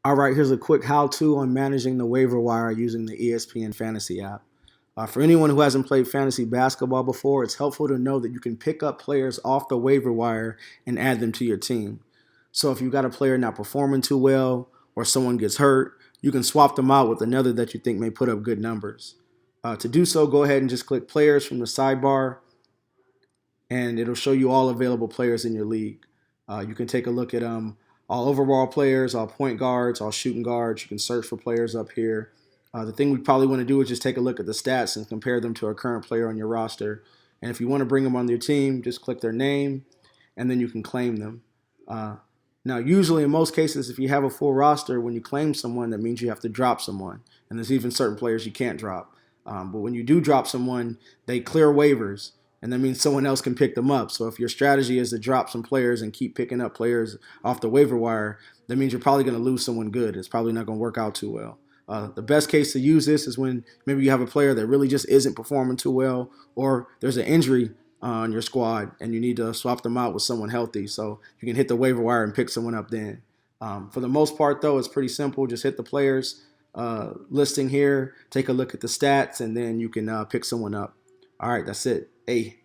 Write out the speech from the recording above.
All right, here's a quick how-to on managing the waiver wire using the ESPN Fantasy app. For anyone who hasn't played fantasy basketball before, it's helpful to know that you can pick up players off the waiver wire and add them to your team. So if you've got a player not performing too well or someone gets hurt, you can swap them out with another that you think may put up good numbers. To do so, go ahead and just click players from the sidebar, and it'll show you all available players in your league. You can take a look at all overall players, all point guards, all shooting guards. You can search for players up here. The thing we probably want to do is just take a look at the stats and compare them to a current player on your roster. And if you want to bring them on your team, just click their name, and then you can claim them. Now, usually in most cases, if you have a full roster, when you claim someone, that means you have to drop someone. And there's even certain players you can't drop. But when you do drop someone, they clear waivers, and that means someone else can pick them up. So if your strategy is to drop some players and keep picking up players off the waiver wire, that means you're probably going to lose someone good. It's probably not going to work out too well. The best case to use this is when maybe you have a player that really just isn't performing too well, or there's an injury on your squad and you need to swap them out with someone healthy. So you can hit the waiver wire and pick someone up then. For the most part, though, it's pretty simple. Just hit the players listing here, take a look at the stats, and then you can pick someone up. All right, that's it. Hey.